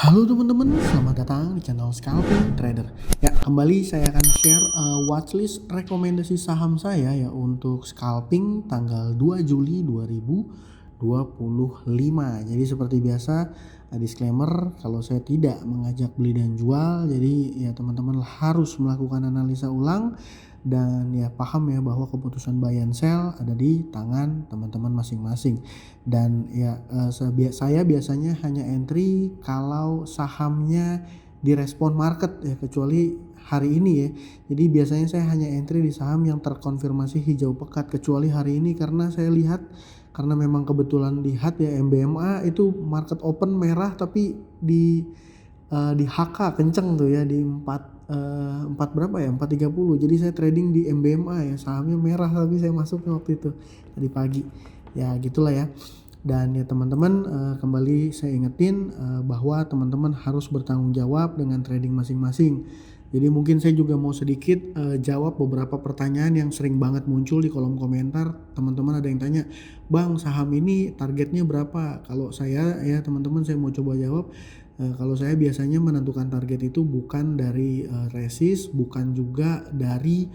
Halo teman-teman, selamat datang di channel Scalping Trader. Ya, kembali saya akan share watchlist rekomendasi saham saya ya untuk scalping tanggal 2 Juli 2025. Jadi seperti biasa, disclaimer kalau saya tidak mengajak beli dan jual. Jadi ya teman-teman harus melakukan analisa ulang dan ya paham ya bahwa keputusan buy and sell ada di tangan teman-teman masing-masing. Dan ya saya biasanya hanya entry kalau sahamnya direspon market ya, kecuali hari ini ya. Jadi biasanya saya hanya entry di saham yang terkonfirmasi hijau pekat, kecuali hari ini karena saya lihat, karena memang kebetulan lihat ya MBMA itu market open merah, tapi di HK kenceng tuh ya, di 4 berapa ya, 4.30. Jadi saya trading di MBMA ya, sahamnya merah tapi saya masuknya waktu itu tadi pagi ya, gitulah ya. Dan ya teman-teman, kembali saya ingetin bahwa teman-teman harus bertanggung jawab dengan trading masing-masing. Jadi mungkin saya juga mau sedikit jawab beberapa pertanyaan yang sering banget muncul di kolom komentar. Teman-teman ada yang tanya, "Bang, saham ini targetnya berapa?" Kalau saya ya teman-teman, saya mau coba jawab. Kalau saya biasanya menentukan target itu bukan dari resist, bukan juga dari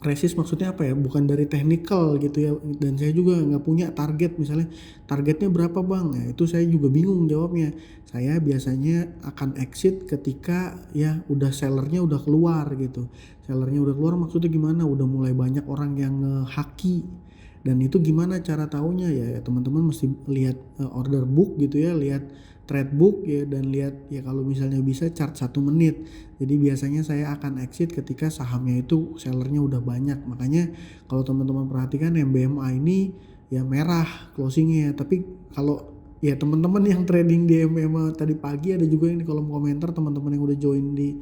resist, maksudnya apa ya, bukan dari technical gitu ya. Dan saya juga nggak punya target, misalnya targetnya berapa bang ya, itu saya juga bingung jawabnya. Saya biasanya akan exit ketika ya udah sellernya udah keluar gitu. Sellernya udah keluar maksudnya gimana, udah mulai banyak orang yang ngehaki. Dan itu gimana cara taunya ya, teman-teman mesti lihat order book gitu ya, lihat trade book ya, dan lihat ya kalau misalnya bisa chart 1 menit. Jadi biasanya saya akan exit ketika sahamnya itu sellernya udah banyak. Makanya kalau teman-teman perhatikan MBMA ini ya merah closingnya. Tapi kalau ya teman-teman yang trading di MBMA tadi pagi, ada juga yang di kolom komentar teman-teman yang udah join di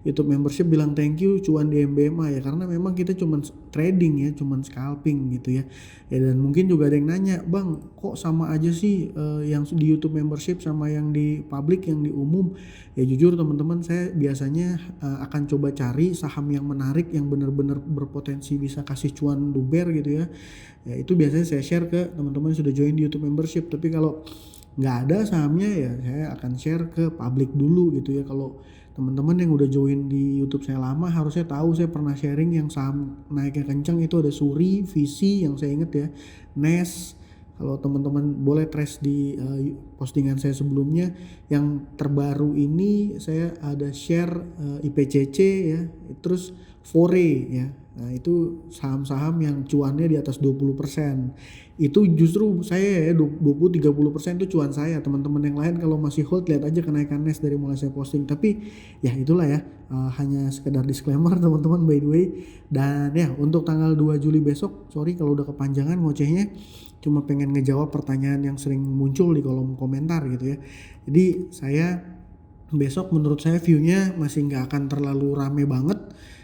YouTube membership bilang thank you cuan di MBMA ya, karena memang kita cuman trading ya, cuman scalping gitu ya. Ya dan mungkin juga ada yang nanya, "Bang, kok sama aja sih yang di YouTube membership sama yang di public, yang di umum?" Ya jujur teman-teman, saya biasanya akan coba cari saham yang menarik, yang benar-benar berpotensi bisa kasih cuan luber gitu ya. Ya itu biasanya saya share ke teman-teman yang sudah join di YouTube membership. Tapi kalau nggak ada sahamnya ya saya akan share ke public dulu gitu ya. Kalau teman-teman yang udah join di YouTube saya lama harusnya tahu saya pernah sharing yang saham naiknya kenceng itu ada Suri, Visi yang saya inget ya, Nes. Kalau teman-teman boleh trace di postingan saya sebelumnya, yang terbaru ini saya ada share IPCC ya, terus Fore ya. Nah itu saham-saham yang cuannya di atas 20%. Itu justru saya ya 20-30% itu cuan saya. Teman-teman yang lain kalau masih hold, lihat aja kenaikan Nes dari mulai saya posting. Tapi ya itulah ya, hanya sekedar disclaimer teman-teman by the way. Dan ya untuk tanggal 2 Juli besok, sorry kalau udah kepanjangan ngocehnya, cuma pengen ngejawab pertanyaan yang sering muncul di kolom komentar gitu ya. Jadi saya besok menurut saya view-nya masih nggak akan terlalu rame banget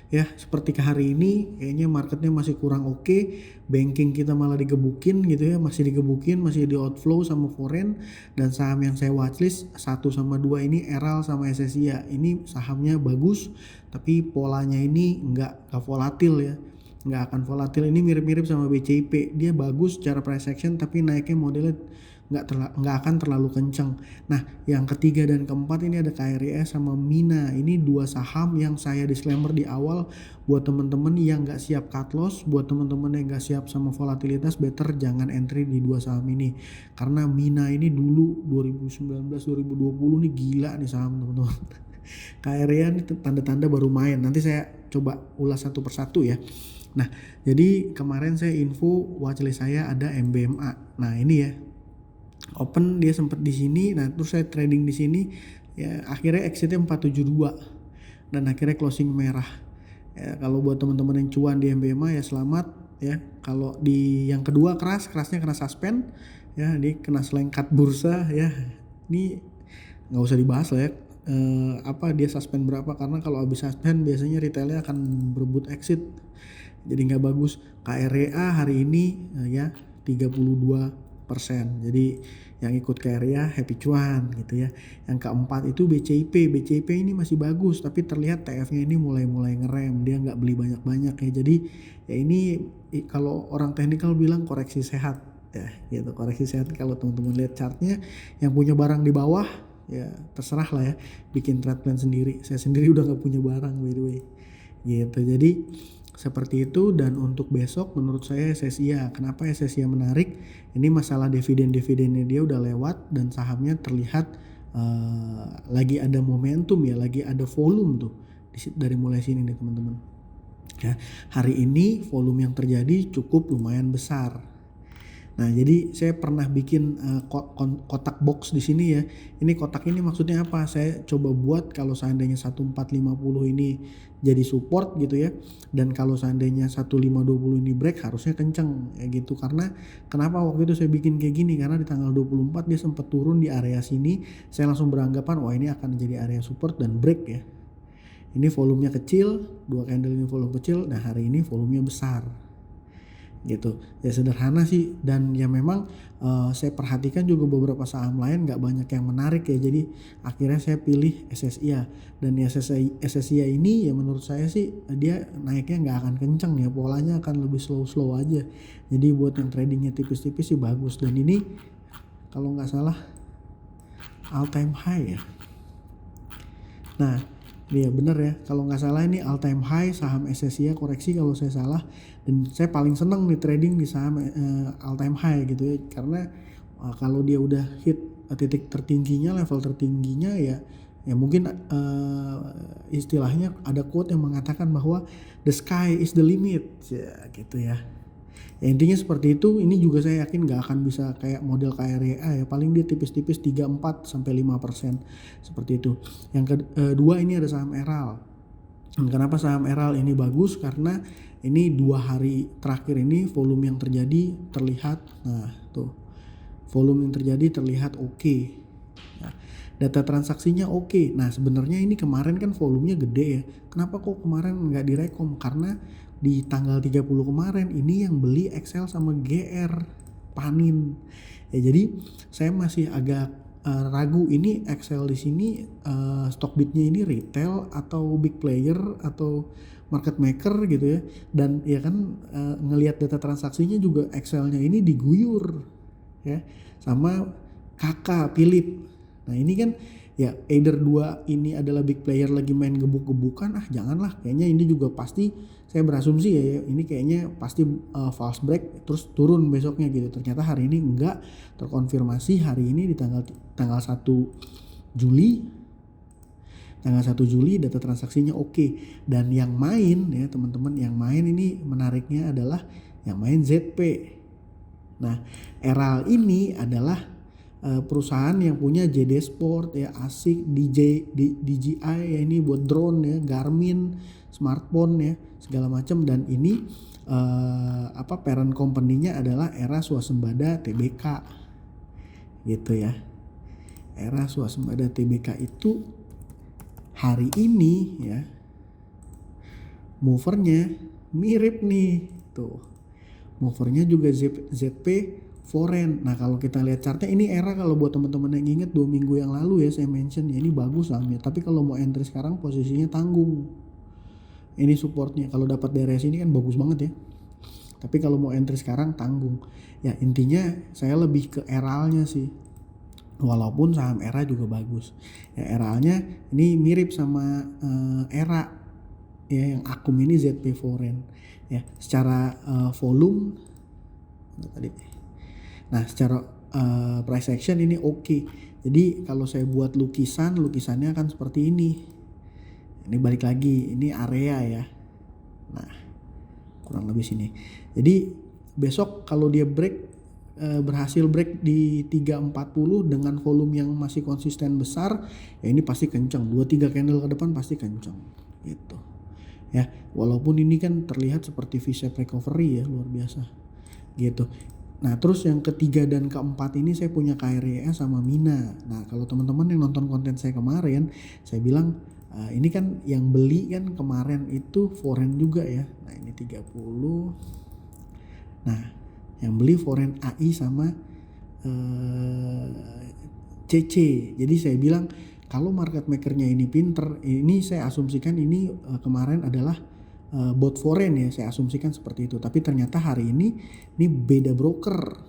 ya, seperti ke hari ini kayaknya marketnya masih kurang oke. Banking kita malah digebukin gitu ya, masih digebukin, masih di outflow sama foreign. Dan saham yang saya watchlist 1 sama 2 ini, Eral sama SSIA, ini sahamnya bagus tapi polanya ini nggak volatil ya, nggak akan volatil. Ini mirip-mirip sama BCIP, dia bagus secara price action tapi naiknya modelnya nggak akan terlalu kencang. Nah yang ketiga dan keempat ini ada KRIS sama Mina. Ini 2 saham yang saya disclaimer di awal, buat teman-teman yang nggak siap cut loss, buat teman-teman yang nggak siap sama volatilitas, better jangan entry di 2 saham ini. Karena Mina ini dulu 2019-2020 nih gila nih saham teman-teman. KRIA ini tanda-tanda baru main, nanti saya coba ulas satu persatu ya. Nah jadi kemarin saya info watchlist saya ada MBMA. Nah ini ya, open dia sempat di sini, nah terus saya trading di sini ya, akhirnya exitnya 472 dan akhirnya closing merah ya. Kalau buat teman-teman yang cuan di MBMA ya selamat ya. Kalau di yang kedua kerasnya kena suspend ya, dia kena selengkat bursa ya. Ini nggak usah dibahas lah ya, apa dia suspend berapa, karena kalau habis suspend biasanya retailnya akan berebut exit, jadi nggak bagus. KREA hari ini ya 32%. Jadi yang ikut KREA happy cuan gitu ya. Yang keempat itu BCIP. BCIP ini masih bagus tapi terlihat TF-nya ini mulai ngerem, dia nggak beli banyak-banyak ya. Jadi ya ini kalau orang teknikal bilang koreksi sehat ya gitu, koreksi sehat. Kalau teman-teman lihat chartnya, yang punya barang di bawah ya terserah lah ya, bikin trade plan sendiri. Saya sendiri udah nggak punya barang by the way gitu. Jadi seperti itu. Dan untuk besok menurut saya SSIA. Kenapa SSIA menarik? Ini masalah dividennya dia udah lewat dan sahamnya terlihat lagi ada momentum ya, lagi ada volume tuh dari mulai sini nih teman-teman. Ya, hari ini volume yang terjadi cukup lumayan besar. Nah, jadi saya pernah bikin kotak box di sini ya. Ini kotak ini maksudnya apa? Saya coba buat kalau seandainya 1450 ini jadi support gitu ya. Dan kalau seandainya 1520 ini break harusnya kenceng ya gitu. Karena kenapa waktu itu saya bikin kayak gini? Karena di tanggal 24 dia sempat turun di area sini. Saya langsung beranggapan wah ini akan jadi area support dan break ya. Ini volumenya kecil, 2 candle ini volume kecil. Nah, hari ini volumenya besar. Gitu ya, sederhana sih. Dan ya memang saya perhatikan juga beberapa saham lain nggak banyak yang menarik ya, jadi akhirnya saya pilih SSIA. Dan SSIA ini ya menurut saya sih dia naiknya nggak akan kenceng ya, polanya akan lebih slow aja. Jadi buat yang tradingnya tipis-tipis sih bagus. Dan ini kalau nggak salah all time high ya. Nah, iya bener ya, kalau nggak salah ini all time high saham SSIA, koreksi kalau saya salah. Dan saya paling seneng nih trading di saham all time high gitu ya, karena kalau dia udah hit titik tertingginya, level tertingginya ya mungkin istilahnya ada quote yang mengatakan bahwa the sky is the limit ya gitu ya. Ya intinya seperti itu. Ini juga saya yakin gak akan bisa kayak model KREA ya, paling dia tipis-tipis 3-4-5% seperti itu. Yang kedua ini ada saham Eral. Kenapa saham Eral ini bagus? Karena ini 2 hari terakhir ini volume yang terjadi terlihat, nah tuh volume yang terjadi terlihat oke. Ya, data transaksinya oke. Nah sebenarnya ini kemarin kan volumenya gede ya, kenapa kok kemarin nggak direkom? Karena di tanggal 30 kemarin ini yang beli Excel sama GR panin ya, jadi saya masih agak ragu ini Excel di sini Stockbitnya ini retail atau big player atau market maker gitu ya. Dan ya kan ngelihat data transaksinya juga Excelnya ini diguyur ya sama kakak Philip. Nah ini kan ya either 2 ini adalah big player lagi main gebuk-gebukan, janganlah, kayaknya ini juga pasti, saya berasumsi ya ini kayaknya pasti false break terus turun besoknya gitu. Ternyata hari ini enggak terkonfirmasi, hari ini di tanggal 1 Juli data transaksinya oke. Dan yang main ya teman-teman, yang main ini menariknya adalah yang main ZP. Nah, Eral ini adalah perusahaan yang punya JD Sport ya, ASIC, DJI ya, ini buat drone ya, Garmin, smartphone ya, segala macam. Dan ini parent company-nya adalah Era Swasembada Tbk gitu ya. Era Swasembada Tbk itu hari ini ya movernya mirip nih tuh, movernya juga ZP foreign. Nah kalau kita lihat chartnya ini Era, kalau buat teman-teman yang inget 2 minggu yang lalu ya saya mention ya ini bagus sahamnya, tapi kalau mau entry sekarang posisinya tanggung. Ini supportnya kalau dapat daerah sini kan bagus banget ya, tapi kalau mau entry sekarang tanggung. Ya intinya saya lebih ke Eralnya sih, walaupun saham Era juga bagus ya. Eralnya ini mirip sama Era ya, yang akum ini ZP foreign ya. Secara volume tadi. Nah secara price action ini oke. Jadi kalau saya buat lukisannya akan seperti ini. Ini balik lagi, ini area ya. Nah kurang lebih sini. Jadi besok kalau dia berhasil break di 340 dengan volume yang masih konsisten besar ya, ini pasti kencang. 2-3 candle ke depan pasti kencang gitu ya. Walaupun ini kan terlihat seperti V-shape recovery ya, luar biasa gitu. Nah terus yang ketiga dan keempat ini saya punya KREA sama Mina. Nah kalau teman-teman yang nonton konten saya kemarin, saya bilang ini kan yang beli kan kemarin itu foreign juga ya. Nah ini 30. Nah yang beli foreign AI sama CC. Jadi saya bilang kalau market makernya ini pinter, ini saya asumsikan ini kemarin adalah bot foreign ya, saya asumsikan seperti itu. Tapi ternyata hari ini beda broker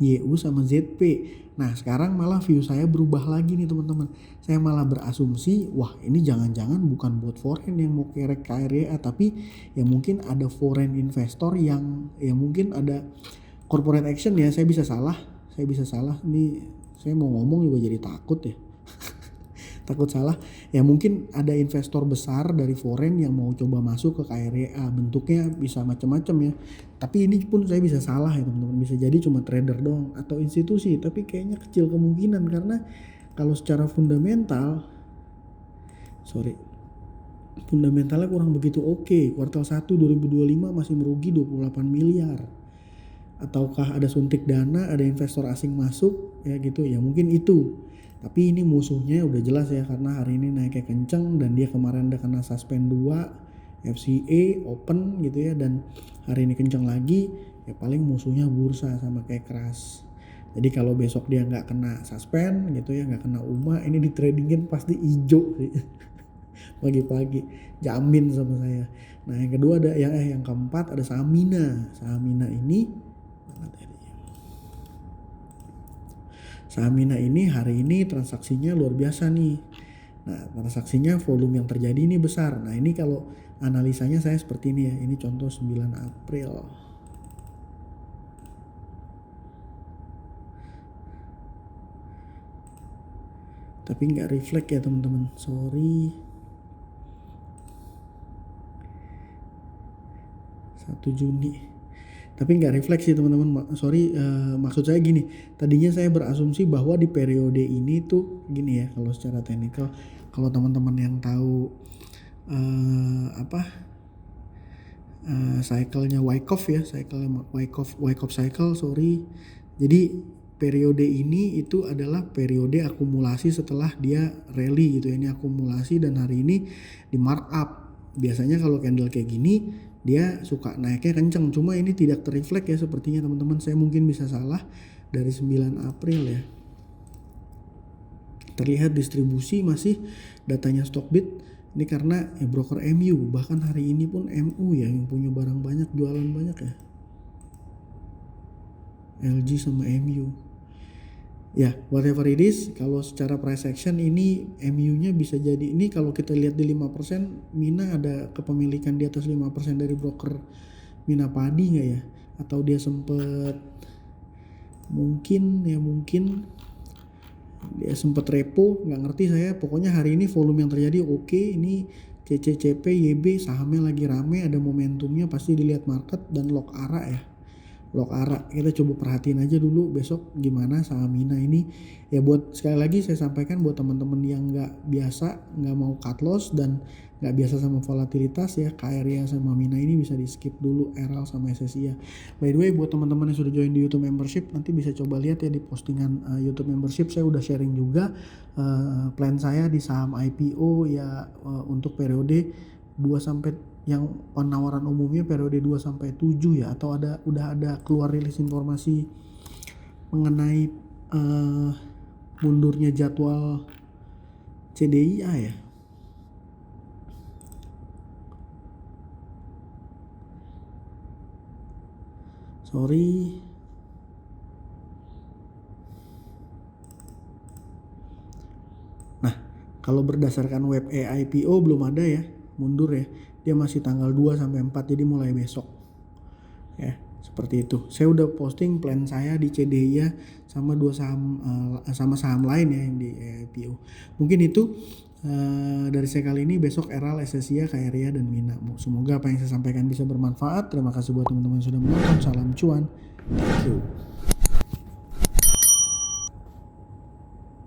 YU sama ZP. Nah sekarang malah view saya berubah lagi nih teman-teman. Saya malah berasumsi wah ini jangan-jangan bukan buat foreign yang mau kerek KRYA, tapi ya mungkin ada foreign investor yang ya mungkin ada corporate action ya. Saya bisa salah ini saya mau ngomong juga jadi takut ya. Takut salah ya, mungkin ada investor besar dari foreign yang mau coba masuk ke KRYA, bentuknya bisa macam-macam ya, tapi ini pun saya bisa salah ya teman-teman, bisa jadi cuma trader doang atau institusi, tapi kayaknya kecil kemungkinan karena kalau secara fundamentalnya kurang begitu oke. Kuartal 1 2025 masih merugi 28 miliar. Ataukah ada suntik dana, ada investor asing masuk ya gitu ya, mungkin itu. Tapi ini musuhnya udah jelas ya, karena hari ini naiknya kenceng dan dia kemarin udah kena suspend 2 FCA open gitu ya, dan hari ini kenceng lagi ya, paling musuhnya bursa sama kayak keras. Jadi kalau besok dia nggak kena suspend gitu ya, nggak kena UMA, ini di tradingin pasti hijau sih. Pagi-pagi jamin sama saya. Nah yang kedua ada yang keempat ada Sahamina. Sahamina ini hari ini transaksinya luar biasa nih. Nah transaksinya volume yang terjadi ini besar. Nah ini kalau analisanya saya seperti ini ya. Ini contoh 9 April. Tapi nggak reflect ya teman-teman. Sorry. 1 Juni. Tapi nggak refleksi teman-teman, sorry, maksud saya gini, tadinya saya berasumsi bahwa di periode ini tuh gini ya, kalau secara teknikal, kalau teman-teman yang tahu cycle-nya Wyckoff ya, Wyckoff cycle, sorry. Jadi periode ini itu adalah periode akumulasi setelah dia rally gitu ya, ini akumulasi dan hari ini di markup. Biasanya kalau candle kayak gini dia suka naiknya kenceng, cuma ini tidak terreflect ya sepertinya teman-teman. Saya mungkin bisa salah dari 9 April ya. Terlihat distribusi masih datanya Stockbit ini karena ya broker MU, bahkan hari ini pun MU ya yang punya barang banyak, jualan banyak ya, LG sama MU. Ya whatever it is, kalau secara price action ini MU-nya bisa jadi, ini kalau kita lihat di 5%, Mina ada kepemilikan di atas 5% dari broker Mina Padi nggak ya? Atau dia sempet mungkin dia sempet repo, nggak ngerti saya. Pokoknya hari ini volume yang terjadi oke. Ini CCCP, YB sahamnya lagi rame, ada momentumnya, pasti dilihat market dan lock ARA ya. Lock ARA kita coba perhatiin aja dulu besok gimana Sahamina ini ya. Buat sekali lagi saya sampaikan buat teman-teman yang nggak mau cut loss dan nggak biasa sama volatilitas ya, KRYA sama Mina ini bisa di skip dulu, RL sama SSI ya. By the way buat teman-teman yang sudah join di YouTube membership, nanti bisa coba lihat ya di postingan YouTube membership, saya udah sharing juga plan saya di saham IPO ya, untuk periode 2 sampai yang penawaran umumnya periode 2 sampai 7 ya, atau udah ada keluar rilis informasi mengenai mundurnya jadwal CDIA ya. Sorry. Nah, kalau berdasarkan web IPO belum ada ya, mundur ya. Dia masih tanggal 2 sampai 4, jadi mulai besok. Ya, seperti itu. Saya udah posting plan saya di CDIA sama sama saham lain ya yang di IPO. Mungkin itu dari saya kali ini. Besok RL, SSI, KRYA dan Mina. Semoga apa yang saya sampaikan bisa bermanfaat. Terima kasih buat teman-teman yang sudah menonton. Salam cuan. Thank you.